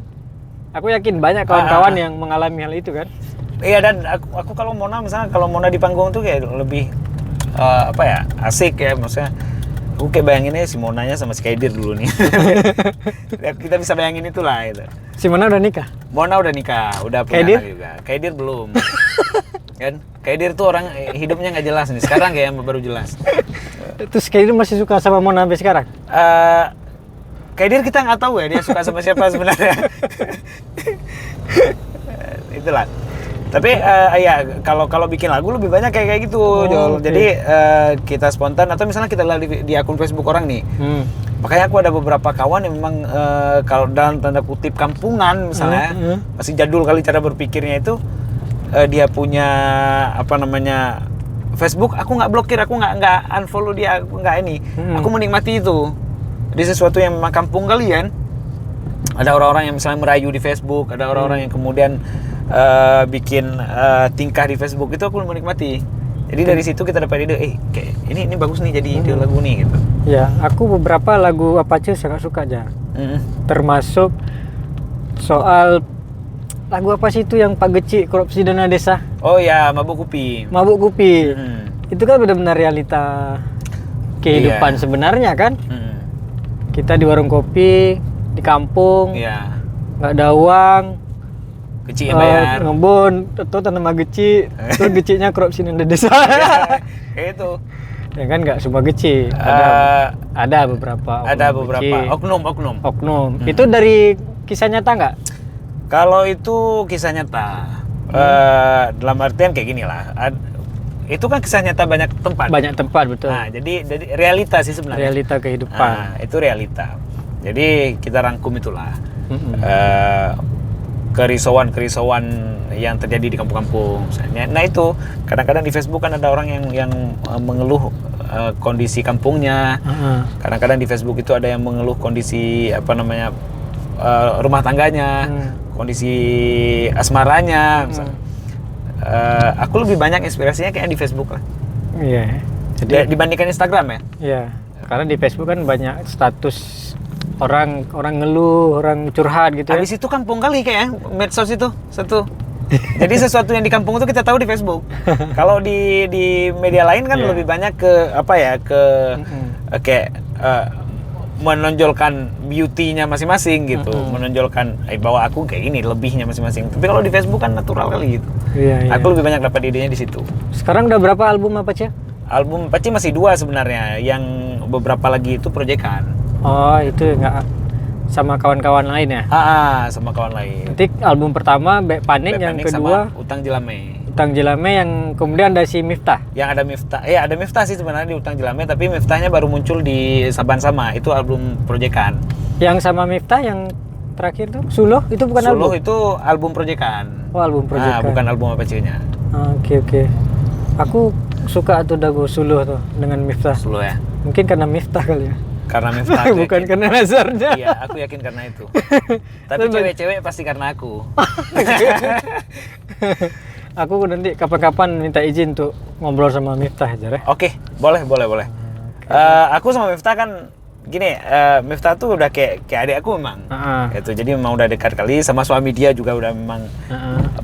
Aku yakin banyak kawan-kawan yang mengalami hal itu kan. Iya, dan aku kalau Mona misalnya, kalau Mona di panggung tuh kayak lebih apa ya, asik ya, maksudnya aku kayak bayanginnya si Monanya sama si Kaidir dulu nih. Kita bisa bayangin itulah gitu. Si Mona udah nikah? Mona udah nikah, udah punya Kaidir? anak juga. Kaidir belum. Kan Kaidir tuh orang hidupnya nggak jelas nih, sekarang kayak baru jelas. Terus Kaidir masih suka sama Mona sampai sekarang? Kaidir kita nggak tahu ya dia suka sama siapa sebenarnya. Itulah. Tapi ya kalau bikin lagu lebih banyak kayak gitu, Jol. Okay. Jadi kita spontan, atau misalnya kita lihat di akun Facebook orang nih. Makanya aku ada beberapa kawan yang memang kalau dalam tanda kutip kampungan misalnya, masih jadul kali cara berpikirnya itu, dia punya apa namanya Facebook, aku nggak blokir, aku nggak unfollow dia, aku nggak ini. Aku menikmati itu. Di sesuatu yang memang kampung kalian. Ada orang-orang yang misalnya merayu di Facebook, ada orang-orang yang kemudian bikin tingkah di Facebook, itu aku menikmati. Jadi dari situ kita dapat ide, kayak ini bagus nih jadi ide lagu nih gitu. Ya, aku beberapa lagu Apache sangat suka aja. Termasuk soal lagu apa sih itu yang Pak Geci korupsi dana desa? Oh ya, Mabuk Kopi. Mabuk Kopi. Itu kan benar-benar realita kehidupan sebenarnya kan? Kita di warung kopi di kampung, nggak ada uang, Geci yang bayar. ngebon, atau tanam geci, terus gecinya korupsi dana desa. Kayak itu. Ya kan nggak semua geci. Ada beberapa. Oknum. Itu dari kisah nyata nggak? Kalau itu kisah nyata, dalam artian kayak gini lah. Itu kan kisah nyata banyak tempat. Banyak tempat, betul. Nah, jadi realita sih sebenarnya. Realita kehidupan. Nah, itu realita. Jadi kita rangkum itulah. Kerisauan yang terjadi di kampung-kampung misalnya. Nah itu kadang-kadang di Facebook kan ada orang yang mengeluh kondisi kampungnya. Kadang-kadang di Facebook itu ada yang mengeluh kondisi rumah tangganya, kondisi asmaranya. Aku lebih banyak inspirasinya kayak di Facebook lah. Iya. Jadi dibandingkan Instagram ya. Iya. Karena di Facebook kan banyak status orang ngeluh, orang curhat gitu. Habis itu kampung kali kayak medsos itu satu. Jadi sesuatu yang di kampung itu kita tahu di Facebook. Kalau di media lain kan lebih banyak kayak menonjolkan beauty-nya masing-masing gitu, menonjolkan bahwa aku kayak gini lebihnya masing-masing. Tapi kalau di Facebook kan natural kali gitu. Iya. Aku lebih banyak dapat idenya di situ. Sekarang udah berapa album Apache? Album Apache masih 2 sebenarnya, yang beberapa lagi itu proyekan. Oh, itu nggak sama kawan-kawan lain ya? Sama kawan lain. Nanti album pertama Bek Panik, yang kedua Utang Jelame. Utang Jelame, yang kemudian ada si Miftah. Yang ada Miftah. Ya, ada Miftah sih sebenarnya di Utang Jelame, tapi Miftahnya baru muncul di Saban Sama. Itu album proyekan. Yang sama Miftah yang terakhir tuh Suluh itu bukan album. Suluh itu album proyekan. Oh, album proyekan. Bukan album Apache-nya. Oke. Aku suka tuh dagu Suluh tuh dengan Miftah. Suluh ya. Mungkin karena Miftah kali ya. Karena Miftah. Bukan karena Nazarnya. Iya, aku yakin karena itu. Tapi cewek-cewek pasti karena aku. Aku nanti kapan-kapan minta izin untuk ngobrol sama Miftah aja ya. Oke, boleh. Aku sama Miftah kan gini, Miftah tuh udah kayak adik aku memang. Gitu. Jadi memang udah dekat kali, sama suami dia juga udah memang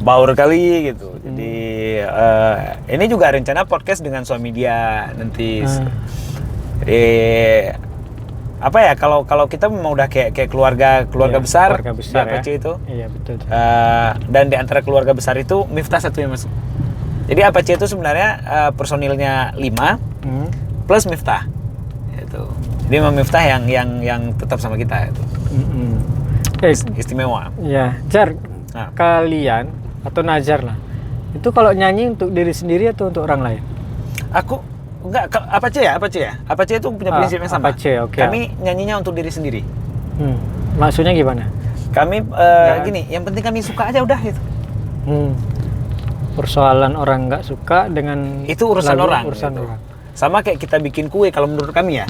baur kali gitu. Jadi ini juga rencana podcast dengan suami dia nanti. Jadi kalau kita memang udah kayak keluarga besar di Apache ya? Itu. Iya, betul. Dan di antara keluarga besar itu Miftah satu yang masuk. Jadi Apache itu sebenarnya personilnya 5 plus Miftah. Itu. Jadi memang Miftah yang tetap sama kita itu. Istimewa. Iya, Jar. Kalian atau Nazar lah. Itu kalau nyanyi untuk diri sendiri atau untuk orang lain? Aku enggak, Apache ya. Apache itu punya prinsip yang sama. Apache, okay. Kami nyanyinya untuk diri sendiri. Maksudnya gimana? Kami gini, yang penting kami suka aja udah gitu. Persoalan orang nggak suka dengan itu urusan lagu, orang. Urusan gitu. orang. Sama kayak kita bikin kue kalau menurut kami ya.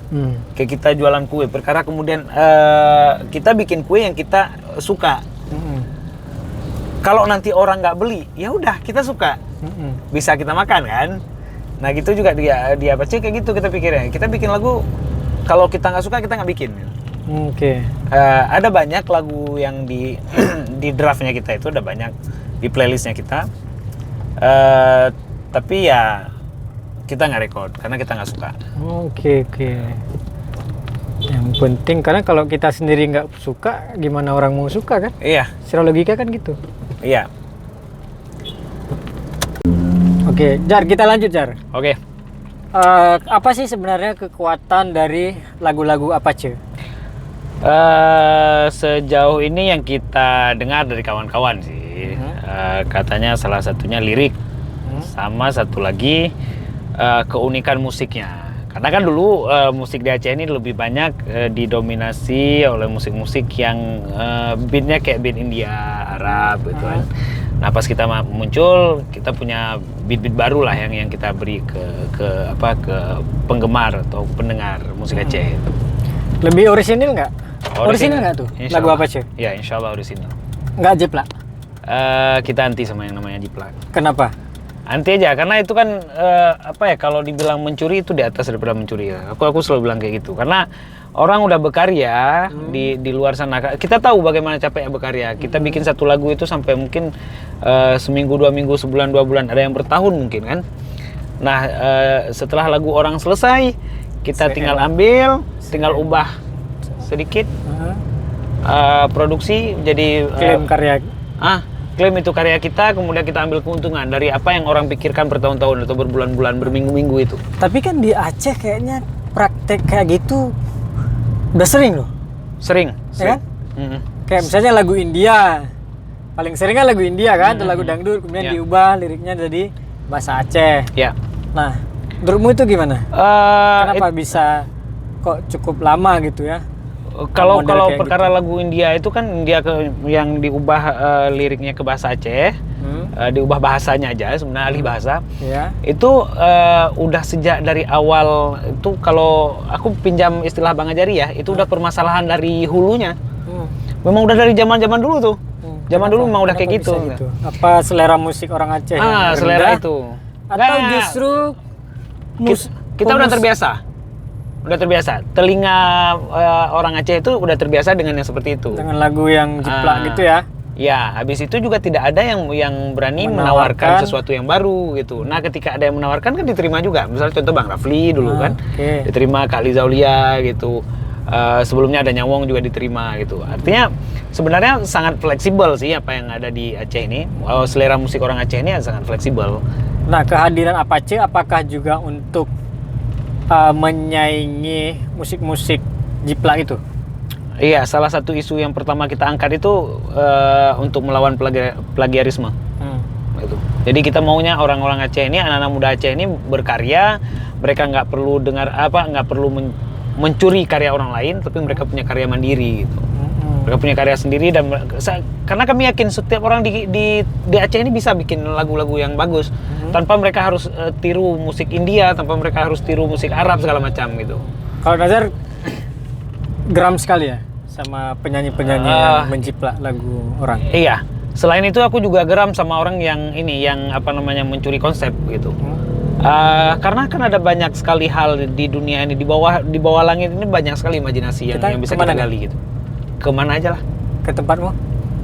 Kayak kita jualan kue. Perkara kemudian kita bikin kue yang kita suka. Kalau nanti orang nggak beli, ya udah kita suka. Bisa kita makan kan. Nah gitu juga di Apache kayak gitu kita pikirnya. Kita bikin lagu, kalau kita nggak suka kita nggak bikin. Oke. Ada banyak lagu yang di draftnya kita itu, ada banyak di playlistnya kita. Tapi ya kita nggak record karena kita nggak suka. Oke. Yang penting karena kalau kita sendiri nggak suka, gimana orang mau suka kan? Iya. Secara logika kan gitu. Iya. Oke, Jar, kita lanjut, Jar. Oke. Apa sih sebenarnya kekuatan dari lagu-lagu Apache? Sejauh ini yang kita dengar dari kawan-kawan sih, katanya salah satunya lirik, sama satu lagi keunikan musiknya. Karena kan dulu musik di Aceh ini lebih banyak didominasi oleh musik-musik yang beatnya kayak beat India, Arab gitu kan. Nah pas kita muncul, kita punya beat-beat baru lah yang kita beri ke penggemar atau pendengar musik Aceh. Lebih orisinil nggak? Orisinil nggak tuh lagu Apache? Ya insya Allah orisinil. Nggak jiplak? Kita anti sama yang namanya jiplak. Kenapa? Anti aja, karena itu kan kalau dibilang mencuri itu di atas daripada mencuri ya. Aku selalu bilang kayak gitu, karena orang udah berkarya di luar sana. Kita tahu bagaimana capeknya berkarya. Kita bikin satu lagu itu sampai mungkin seminggu, 2 minggu, sebulan, 2 bulan, ada yang bertahun mungkin kan. Nah setelah lagu orang selesai, kita tinggal ambil, tinggal ubah sedikit, produksi jadi klaim karya. klaim itu karya kita, kemudian kita ambil keuntungan dari apa yang orang pikirkan bertahun-tahun atau berbulan-bulan, berminggu-minggu itu. Tapi kan di Aceh kayaknya praktek kayak gitu udah sering loh. Sering. Ya kan? Kayak misalnya lagu India, paling sering kan lagu India kan, atau lagu dangdut, kemudian diubah liriknya jadi bahasa Aceh. Ya. Nah, menurutmu itu gimana? Kenapa bisa kok cukup lama gitu ya? Kalau Model kayak perkara gitu. lagu India itu kan yang diubah liriknya ke bahasa Aceh, diubah bahasanya aja sebenarnya alih bahasa. Ya. Itu udah sejak dari awal itu, kalau aku pinjam istilah Bang Ajari ya, itu udah permasalahan dari hulunya. Memang udah dari zaman-zaman dulu tuh. Zaman dulu memang udah kayak gitu. Apa selera musik orang Aceh? yang Selera rendah? itu. Atau Nggak, justru kita udah terbiasa. Udah terbiasa. Telinga orang Aceh itu udah terbiasa dengan yang seperti itu. dengan lagu yang jiplak gitu ya? Ya, habis itu juga tidak ada yang berani menawarkan sesuatu yang baru gitu. Nah, ketika ada yang menawarkan kan diterima juga. Misalnya contoh Bang Rafli dulu kan, diterima, Kak Liza Aulia gitu. Sebelumnya ada Nyawong juga diterima gitu. Artinya sebenarnya sangat fleksibel sih apa yang ada di Aceh ini. Selera musik orang Aceh ini sangat fleksibel. Nah, kehadiran Apache apakah juga untuk menyaingi musik-musik jiplak itu? Iya, salah satu isu yang pertama kita angkat itu untuk melawan plagiarisme. Gitu. Jadi kita maunya orang-orang Aceh ini, anak-anak muda Aceh ini berkarya, mereka nggak perlu nggak perlu mencuri karya orang lain, tapi mereka punya karya mandiri gitu. Mereka punya karya sendiri, dan karena kami yakin setiap orang di Aceh ini bisa bikin lagu-lagu yang bagus tanpa mereka harus tiru musik India, tanpa mereka harus tiru musik Arab segala macam gitu. Kalau Nazar geram sekali ya sama penyanyi-penyanyi yang menjiplak lagu orang. Iya. Selain itu aku juga geram sama orang yang mencuri konsep gitu. Karena kan ada banyak sekali hal di dunia ini, di bawah langit ini banyak sekali imajinasi yang bisa kita gali gitu. Kemana aja lah? Ke tempatmu?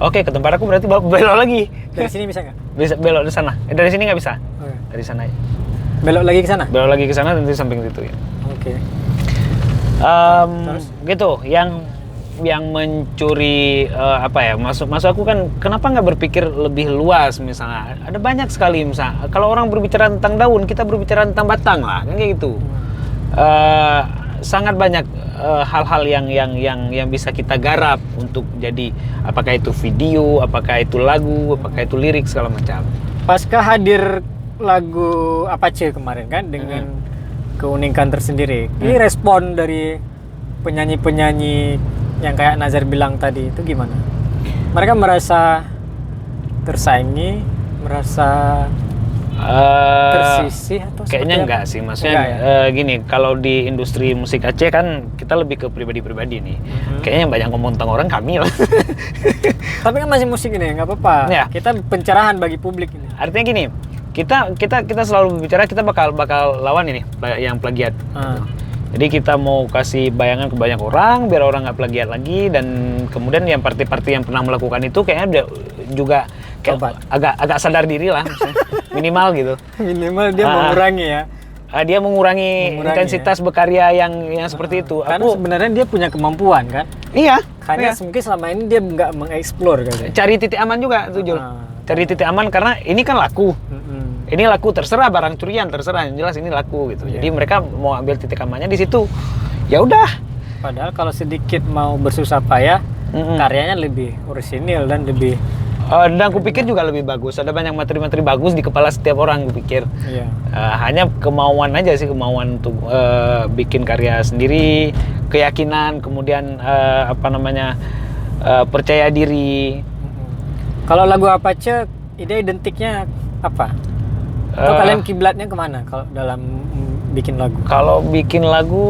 Oke, ke tempat aku berarti belok lagi. Dari sini bisa nggak? Bisa belok di sana. Dari sini nggak bisa. Dari sana aja. Belok lagi ke sana? Belok lagi ke sana, nanti samping situ ya. Oke. Gitu. Yang mencuri maksud aku kan, kenapa nggak berpikir lebih luas misalnya? Ada banyak sekali misalnya. Kalau orang berbicara tentang daun, kita berbicara tentang batang lah, kan kayak gitu. Sangat banyak hal-hal yang bisa kita garap untuk jadi, apakah itu video, apakah itu lagu, apakah itu lirik segala macam. Pasca hadir lagu Apache kemarin kan dengan keunikan tersendiri, ini respon dari penyanyi-penyanyi yang kayak Nazar bilang tadi itu gimana? Mereka merasa tersaingi, merasa tersisih atau kayaknya enggak sih, maksudnya gini, kalau di industri musik Aceh kan kita lebih ke pribadi-pribadi nih. Kayaknya yang banyak ngomong tentang orang kami lah. Tapi kan masih musik ini, nggak apa-apa. Ya. Kita pencerahan bagi publik ini. Artinya gini, kita selalu berbicara, kita bakal lawan ini yang plagiat. Jadi kita mau kasih bayangan ke banyak orang biar orang nggak plagiat lagi, dan kemudian yang partai-partai yang pernah melakukan itu kayaknya juga agak sadar diri lah, minimal gitu. Minimal dia mengurangi ya. Dia mengurangi intensitas berkarya yang seperti itu. Karena sebenarnya dia punya kemampuan kan. Iya. Hanya mungkin selama ini dia nggak mengeksplor kan. Cari titik aman juga tuh, Jul. Cari titik aman karena ini kan laku. Ini laku, terserah barang curian, terserah, yang jelas ini laku gitu. Jadi mereka mau ambil titik amannya di situ. Ya udah. Padahal kalau sedikit mau bersusah payah, karyanya lebih orisinil dan lebih. Dan aku pikir juga lebih bagus. Ada banyak materi-materi bagus di kepala setiap orang, aku pikir. Iya. Hanya kemauan aja sih, kemauan untuk bikin karya sendiri, keyakinan, kemudian percaya diri. Kalau lagu Apache, ide identiknya apa? Atau kalian kiblatnya kemana kalau dalam bikin lagu? Kalau bikin lagu,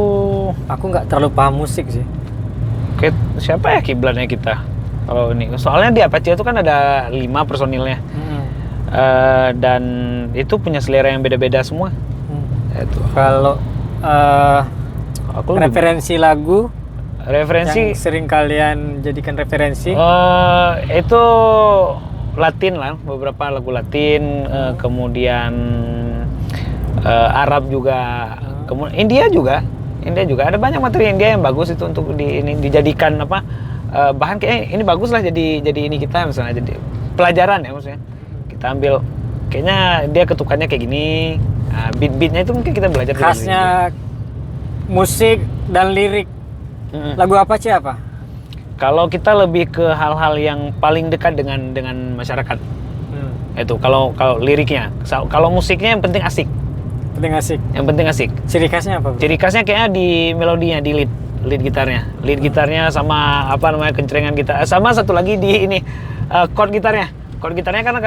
aku nggak terlalu paham musik sih. Siapa ya kiblatnya kita? Kalau ini, soalnya di Apache itu kan ada 5 personilnya, dan itu punya selera yang beda-beda semua. Kalau referensi lagu, yang sering kalian jadikan referensi? Itu Latin lah, beberapa lagu Latin, kemudian Arab juga, kemudian India juga ada banyak materi India yang bagus itu untuk dijadikan bahan kayak ini bagus lah jadi ini kita misalnya. Jadi pelajaran ya maksudnya. Kita ambil, kayaknya dia ketukannya kayak gini, beat-beatnya itu mungkin kita belajar dari Khasnya musik dan lirik. Lagu Apache apa? Kalau kita lebih ke hal-hal yang paling dekat dengan masyarakat. Itu kalau liriknya. Kalau musiknya yang penting asik. Penting asik. Yang penting asik. Ciri khasnya apa, bro? Ciri khasnya kayaknya di melodinya, di lead gitarnya. Lead gitarnya sama apa namanya kencrengan gitar. Sama satu lagi di ini chord gitarnya. Chord gitarnya karena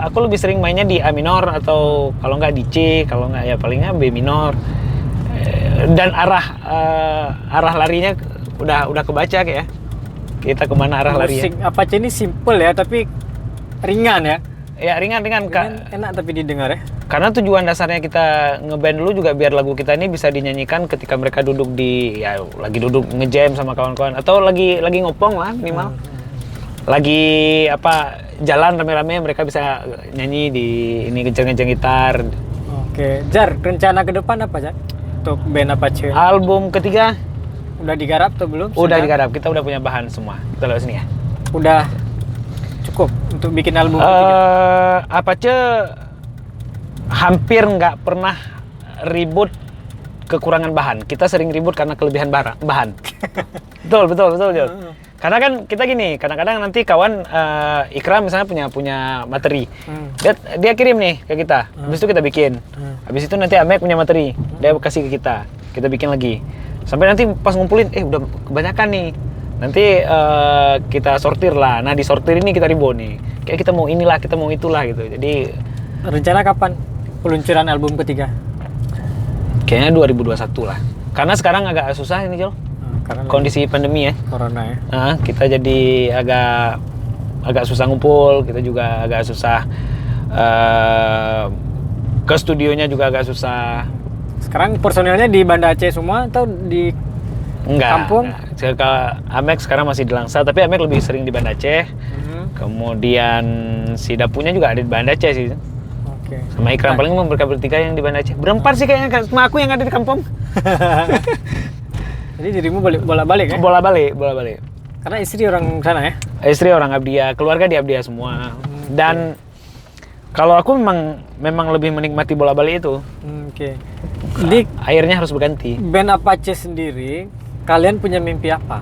aku lebih sering mainnya di A minor atau kalau nggak di C, kalau nggak ya palingnya B minor. Dan arah larinya udah kebaca kayak ya. Kita kemana arah larinya. Musik Apache ini simple ya, tapi ringan ya. Ya ringan. Enak tapi didengar ya. Karena tujuan dasarnya kita ngeband dulu juga biar lagu kita ini bisa dinyanyikan ketika mereka duduk lagi duduk ngejam sama kawan-kawan atau lagi ngopong lah minimal. Lagi jalan rame-rame mereka bisa nyanyi di ini kencang-kencang gitar. Oke, Jar, rencana ke depan apa, Jar? Untuk band Apache. Album ketiga Udah digarap atau belum? udah digarap, kita udah punya bahan semua. Kita lewat sini ya. Udah cukup untuk bikin album ketiga. Apache hampir nggak pernah ribut kekurangan bahan. Kita sering ribut karena kelebihan bahan. betul Jol. Karena kan kita gini, kadang-kadang nanti kawan Ikram misalnya punya materi. Dia kirim nih ke kita. Habis itu kita bikin. Habis itu nanti Amek punya materi. Dia kasih ke kita. Kita bikin lagi. Sampai nanti pas ngumpulin, udah kebanyakan nih. Nanti kita sortir lah. Nah di sortir ini kita ribut nih. Kayak kita mau inilah, kita mau itulah gitu. Jadi rencana kapan peluncuran album ketiga? Kayaknya 2021 lah. Karena sekarang agak susah ini Jol. Karena Kondisi pandemi ya. Corona ya. Kita jadi agak susah ngumpul. Kita juga agak susah ke studionya juga agak susah. Sekarang personilnya di Banda Aceh semua atau di kampung? Enggak. Amek sekarang masih di Langsa, tapi Amek lebih sering di Banda Aceh. Kemudian si Dapunya juga ada di Banda Aceh sih. Oke. Sama Ikram paling mereka bertiga yang di Banda Aceh. Berempat sih kayaknya sama aku yang ada di kampung. Jadi dirimu bolak-balik ya? Bolak-balik. Karena istri orang sana ya? Istri orang Abdia, keluarga di Abdia semua. Dan kalau aku memang lebih menikmati bolak-balik itu. Oke. Jadi airnya harus berganti. Band Apache sendiri, kalian punya mimpi apa?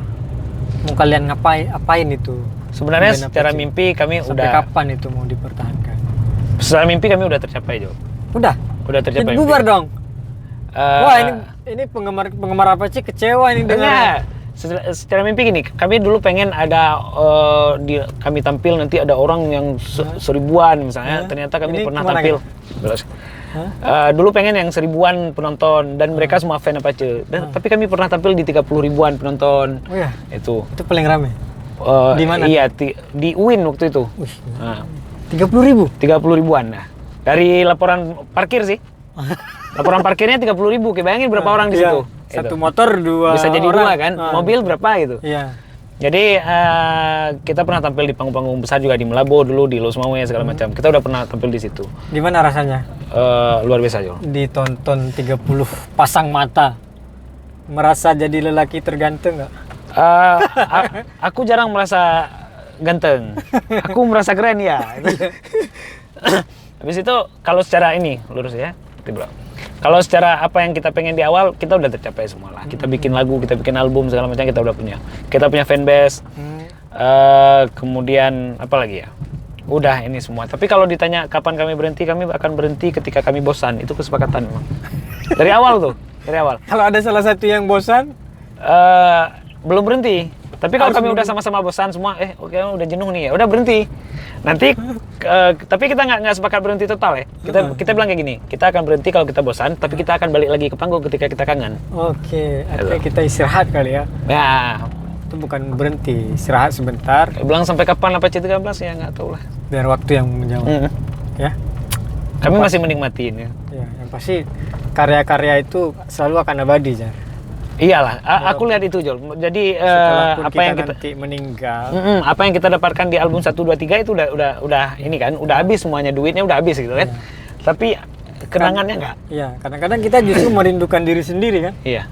Mau kalian apain itu? Sebenarnya Band secara Apache? mimpi kami Sampai udah. kapan itu mau dipertahankan? Secara mimpi kami udah tercapai Jo. Udah tercapai. jadi bubar mimpi. dong. Wah ini penggemar Apache kecewa ini dengar. Secara mimpi gini, kami dulu pengen ada kami tampil nanti ada orang yang seribuan misalnya. Ternyata kami Ini pernah kemana tampil. Dulu pengen yang 1000-an penonton dan mereka semua fan Apache. Tapi kami pernah tampil di 30 ribuan penonton. Oh ya, Itu paling rame. Di mana? Iya, di UIN waktu itu. Wih, Nah, 30.000. 30 ribuan. Nah, dari laporan parkir sih. Laporan parkirnya 30 ribu. Bayangin berapa orang di situ? Satu Itu. motor 2 Bisa jadi orang. 2 kan? Mobil berapa gitu. Iya. Jadi kita pernah tampil di panggung-panggung besar juga di Melabo dulu, di Los Mawe segala macam. Kita udah pernah tampil di situ. Gimana rasanya? Luar biasa Jo. Ditonton 30 pasang mata. Merasa jadi lelaki terganteng nggak? Aku jarang merasa ganteng. Aku merasa keren ya. Habis itu kalau secara ini lurus ya, kalau secara apa yang kita pengen di awal kita udah tercapai semua lah. Kita bikin lagu, kita bikin album segala macam kita udah punya. Kita punya fanbase. Kemudian apa lagi ya? Udah ini semua. Tapi kalau ditanya kapan kami akan berhenti ketika kami bosan. Itu kesepakatan memang. Dari awal tuh, dari awal. Kalau ada salah satu yang bosan, belum berhenti. Tapi kalau kami udah sama-sama bosan semua, oke udah jenuh nih ya, udah berhenti. Nanti, tapi kita nggak sepakat berhenti total ya. Kita bilang kayak gini, kita akan berhenti kalau kita bosan, tapi kita akan balik lagi ke panggung ketika kita kangen. Oke, artinya kita istirahat kali ya. Ya, Itu bukan berhenti, istirahat sebentar. bilang sampai kapan Apache 13 ya nggak tahu lah. Biar waktu yang menjawab. Ya. Kami masih menikmati ini. Ya, yang pasti karya-karya itu selalu akan abadi, Jar. Iyalah, aku lihat itu Jol. Jadi apa yang kita nanti meninggal, apa yang kita dapatkan di album 1 2 3 itu udah ini kan, udah habis semuanya, duitnya udah habis gitu kan. Tapi kenangannya enggak. Iya, kadang-kadang kita justru merindukan diri sendiri kan. Iya.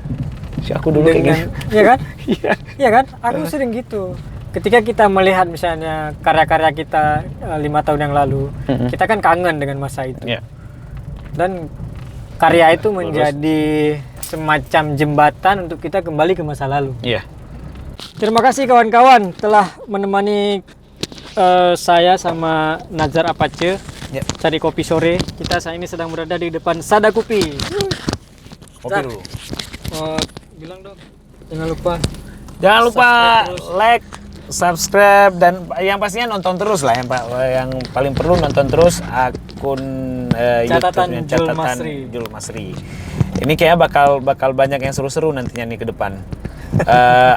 Si aku dulu kayak gini. Iya kan? Iya. Iya kan? Aku sering gitu. ketika kita melihat misalnya karya-karya kita 5 tahun yang lalu, kita kan kangen dengan masa itu. Iya. Dan karya itu menjadi semacam jembatan untuk kita kembali ke masa lalu. Iya. Terima kasih kawan-kawan telah menemani saya sama Nazar Apache cari kopi sore. Kita saat ini sedang berada di depan Sada Kopi. Kopi dulu. Bilang dong, jangan lupa like, subscribe, dan yang pastinya nonton terus lah yang paling perlu nonton terus akun Catatan YouTube-nya Jul Masri. Ini kayaknya bakal banyak yang seru-seru nantinya nih ke depan.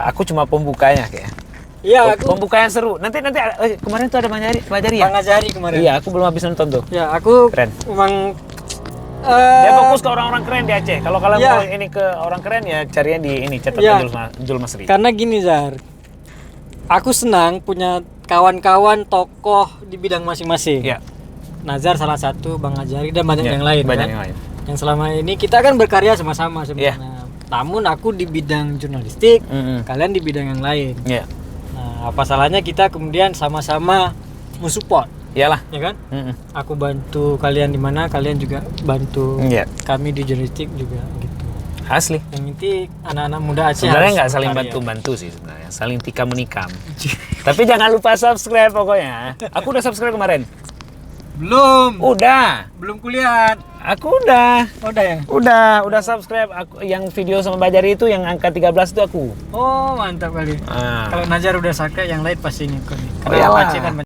Aku cuma pembukanya kayak. Iya, aku pembuka yang seru. Nanti kemarin tuh ada Bang Ajari ya? Bang Ajari kemarin. Iya, aku belum habis nonton tuh. Ya, aku keren. Memang dia fokus ke orang-orang keren di Aceh. Kalau kalian mau ini ke orang keren ya carinya di ini catatan Jul Masri. Karena gini, Zar. Aku senang punya kawan-kawan tokoh di bidang masing-masing. Iya. Nazar salah satu, Bang Ajari dan banyak yang lain. Banyak kan? yang lain. Yang selama ini kita kan berkarya sama-sama sebenarnya. Namun aku di bidang jurnalistik, kalian di bidang yang lain. Iya. Nah, apa salahnya kita kemudian sama-sama mensupport? Iyalah. Ya kan? Aku bantu kalian di mana, kalian juga bantu kami di jurnalistik juga gitu. Asli. Yang inti anak-anak muda Aceh sebenarnya nggak saling bantu-bantu sih sebenarnya, saling tikam menikam. Tapi jangan lupa subscribe pokoknya. Aku udah subscribe kemarin. Belum. Udah. Belum kulihat. Aku udah. Udah ya? Udah subscribe. Aku yang video sama Bajari itu yang angka 13 itu aku. Oh, mantap kali. Kalau Nazar udah saka, yang lain pasti ngikut. Karena Aceh kan